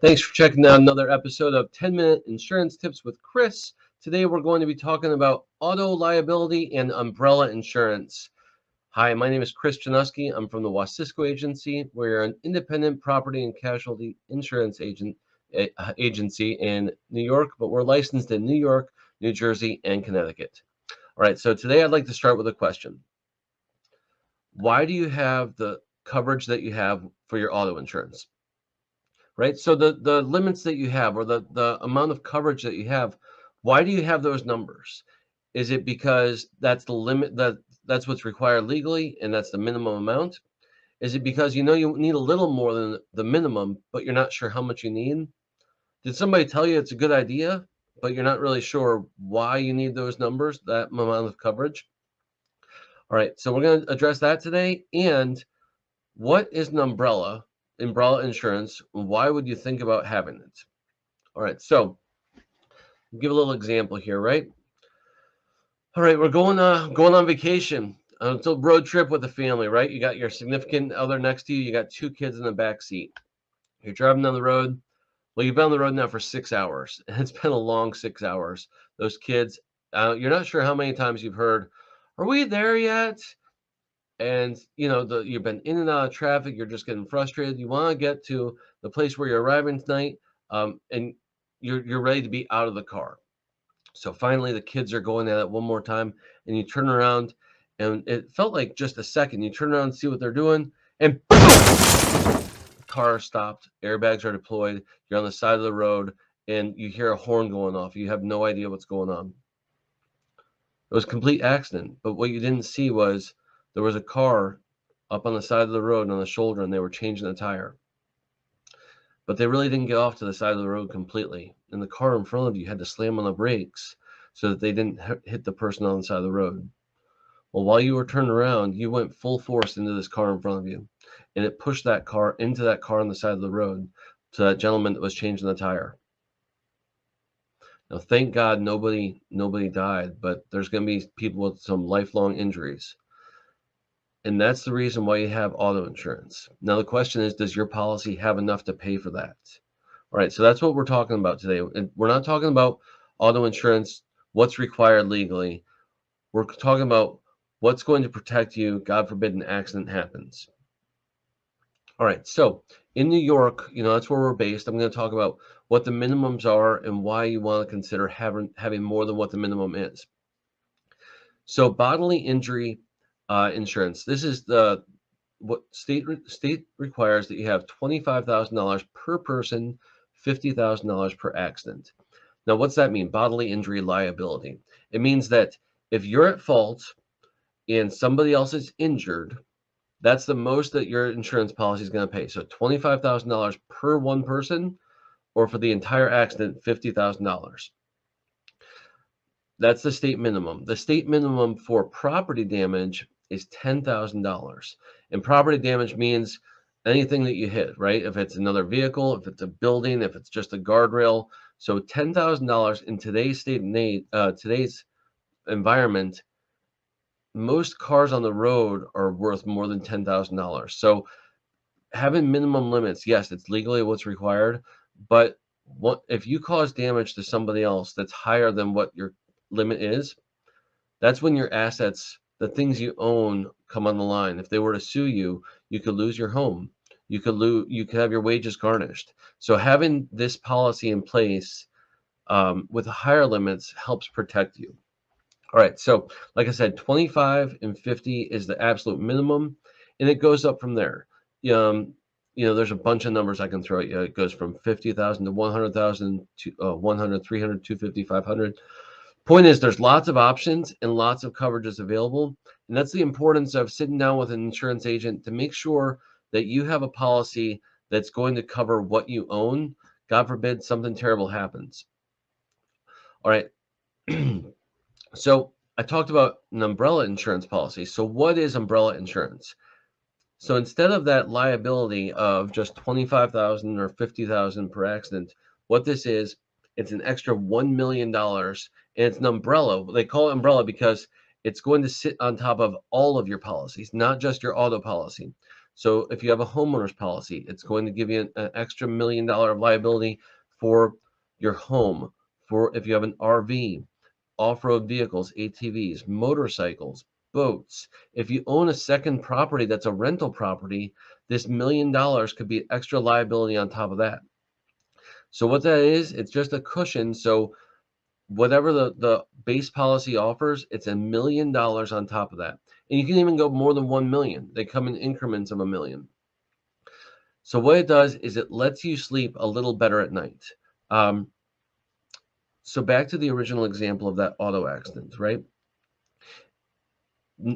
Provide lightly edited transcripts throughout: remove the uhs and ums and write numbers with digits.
Thanks for checking out another episode of 10-Minute Insurance Tips with Chris. Today we're going to be talking about auto liability and umbrella insurance. Hi, my name is Chris Januski. I'm from the Wasiczko Agency. We're an independent property and casualty insurance agency in New York, but we're licensed in New York, New Jersey, and Connecticut. All right, so today I'd like to start with a question. Why do you have the coverage that you have for your auto insurance? Right? So the limits that you have, or the amount of coverage that you have, why do you have those numbers? Is it because that's the limit, that's what's required legally and that's the minimum amount? Is it because you know you need a little more than the minimum, but you're not sure how much you need? Did somebody tell you it's a good idea, but you're not really sure why you need those numbers, that amount of coverage? All right, so we're going to address that today. And what is an umbrella insurance? Why would you think about having it? All right, so give a little example here, right? All right, we're going on vacation. It's a road trip with the family, right? You got your significant other next to you. You got two kids in the back seat. You're driving down the road. Well, you've been on the road now for 6 hours, and it's been a long 6 hours. Those kids, you're not sure how many times you've heard, "Are we there yet?" And you've been in and out of traffic. You're just getting frustrated. You want to get to the place where you're arriving tonight, and you're ready to be out of the car. So finally, the kids are going at it one more time, and you turn around, and it felt like just a second. You turn around and see what they're doing, and boom! Car stopped. Airbags are deployed. You're on the side of the road, and you hear a horn going off. You have no idea what's going on. It was a complete accident, but what you didn't see was there was a car up on the side of the road on the shoulder, and they were changing the tire. But they really didn't get off to the side of the road completely. And the car in front of you had to slam on the brakes so that they didn't hit the person on the side of the road. Well, while you were turning around, you went full force into this car in front of you, and it pushed that car into that car on the side of the road to that gentleman that was changing the tire. Now, thank God nobody died, but there's going to be people with some lifelong injuries. And that's the reason why you have auto insurance. Now, the question is, does your policy have enough to pay for that? All right, so that's what we're talking about today. And we're not talking about auto insurance, what's required legally. We're talking about what's going to protect you, God forbid an accident happens. All right, so in New York, that's where we're based. I'm going to talk about what the minimums are and why you want to consider having more than what the minimum is. So bodily injury insurance. This is what state requires that you have $25,000 per person, $50,000 per accident. Now, what's that mean? Bodily injury liability. It means that if you're at fault and somebody else is injured, that's the most that your insurance policy is going to pay. So $25,000 per one person, or for the entire accident, $50,000. That's the state minimum. The state minimum for property damage is $10,000. And property damage means anything that you hit, right? If it's another vehicle, if it's a building, if it's just a guardrail. So $10,000 in today's today's environment, most cars on the road are worth more than $10,000. So having minimum limits, yes, it's legally what's required, but what if you cause damage to somebody else that's higher than what your limit is? That's when your assets, the things you own, come on the line. If they were to sue you, you could lose your home. You could have your wages garnished. So having this policy in place with higher limits helps protect you. All right, so like I said, 25 and 50 is the absolute minimum, and it goes up from there. There's a bunch of numbers I can throw at you. It goes from 50,000 to 100,000 to 100, 300, 250, 500. Point is, there's lots of options and lots of coverages available, and that's the importance of sitting down with an insurance agent to make sure that you have a policy that's going to cover what you own. God forbid something terrible happens. All right. So I talked about an umbrella insurance policy. So what is umbrella insurance? So instead of that liability of just $25,000 or $50,000 per accident, what this is, it's an extra $1 million, and it's an umbrella. They call it umbrella because it's going to sit on top of all of your policies, not just your auto policy. So if you have a homeowner's policy, it's going to give you an extra $1 million of liability for your home. For if you have an RV, off-road vehicles, ATVs, motorcycles, boats. If you own a second property that's a rental property, this $1 million could be extra liability on top of that. So what that is, it's just a cushion. So whatever the base policy offers, it's $1 million on top of that. And you can even go more than 1 million. They come in increments of $1 million. So what it does is it lets you sleep a little better at night. So back to the original example of that auto accident, right?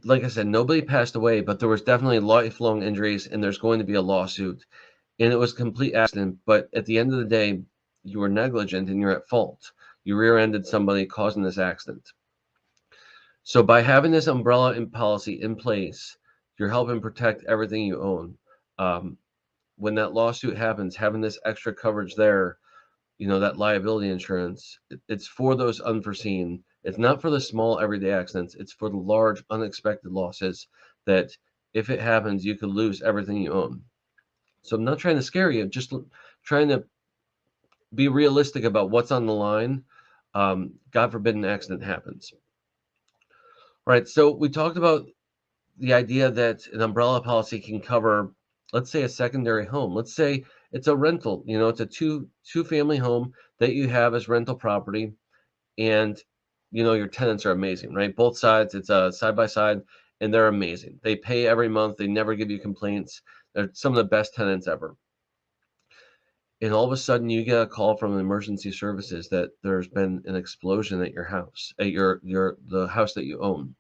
Like I said, nobody passed away, but there was definitely lifelong injuries, and there's going to be a lawsuit. And it was a complete accident, but at the end of the day, you were negligent and you're at fault. You rear-ended somebody causing this accident. So by having this umbrella policy in place, you're helping protect everything you own. When that lawsuit happens, having this extra coverage there, that liability insurance, it's for those unforeseen. It's not for the small everyday accidents. It's for the large unexpected losses that if it happens, you could lose everything you own. So I'm not trying to scare you, just trying to be realistic about what's on the line. God forbid an accident happens. All right, so we talked about the idea that an umbrella policy can cover, let's say, a secondary home. Let's say it's a rental, it's a two-family home that you have as rental property, and your tenants are amazing, right? Both sides, it's a side by side, and they're amazing. They pay every month. They never give you complaints. They're some of the best tenants ever. And all of a sudden you get a call from emergency services that there's been an explosion at your house, at the house that you own.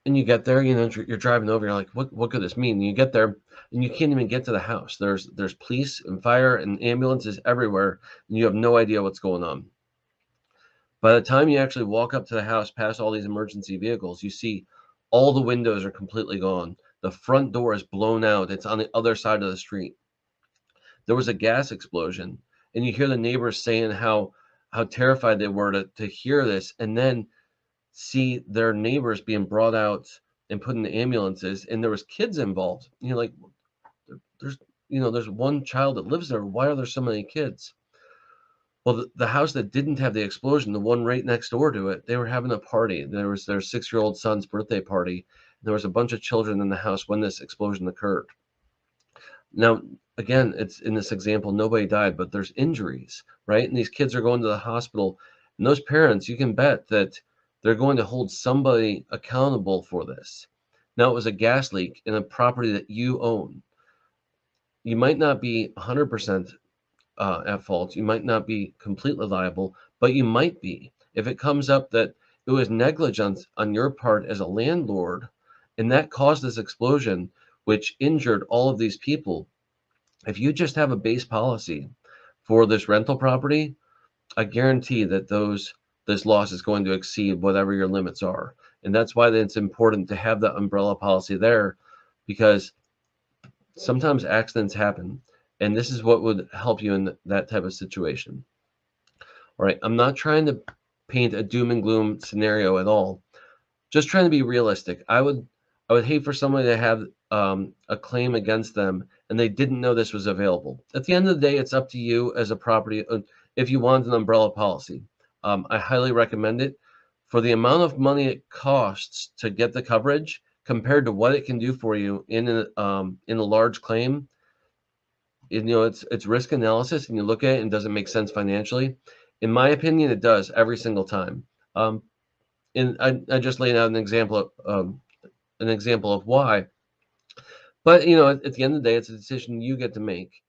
And you get there, you're driving over, you're like, what could this mean? And you get there and you can't even get to the house. There's police and fire and ambulances everywhere, and you have no idea what's going on. By the time you actually walk up to the house, past all these emergency vehicles, you see all the windows are completely gone. The front door is blown out. It's on the other side of the street. There was a gas explosion, and you hear the neighbors saying how terrified they were to hear this, and then see their neighbors being brought out and put in the ambulances, and there was kids involved. And you're like, there's one child that lives there. Why are there so many kids? Well, the house that didn't have the explosion, the one right next door to it, they were having a party. There was their 6-year-old son's birthday party. There was a bunch of children in the house when this explosion occurred. Now, again, it's in this example, nobody died, but there's injuries, right? And these kids are going to the hospital, and those parents, you can bet that they're going to hold somebody accountable for this. Now, it was a gas leak in a property that you own. You might not be 100% at fault. You might not be completely liable, but you might be. If it comes up that it was negligence on your part as a landlord, and that caused this explosion, which injured all of these people, if you just have a base policy for this rental property, I guarantee that this loss is going to exceed whatever your limits are. And that's why it's important to have that umbrella policy there, because sometimes accidents happen, and this is what would help you in that type of situation. All right, I'm not trying to paint a doom and gloom scenario at all. Just trying to be realistic. I would hate for somebody to have a claim against them and they didn't know this was available. At the end of the day, it's up to you as a property if you want an umbrella policy. I highly recommend it. For the amount of money it costs to get the coverage compared to what it can do for you in a large claim, it's risk analysis, and you look at it and does it make sense financially? In my opinion, it does every single time. And I just laid out an example of why. But at the end of the day, it's a decision you get to make.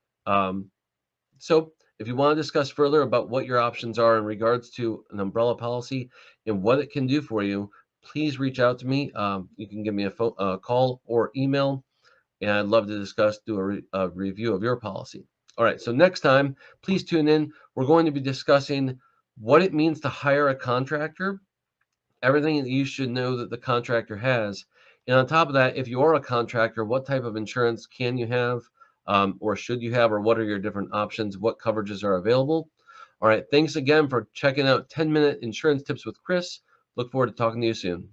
So if you want to discuss further about what your options are in regards to an umbrella policy and what it can do for you, please reach out to me. You can give me a call or email, and I'd love to do a review of your policy. All right, so next time, please tune in. We're going to be discussing what it means to hire a contractor, everything that you should know that the contractor has. And on top of that, if you are a contractor, what type of insurance can you have or should you have, or what are your different options? What coverages are available? All right, thanks again for checking out 10-Minute Insurance Tips with Chris. Look forward to talking to you soon.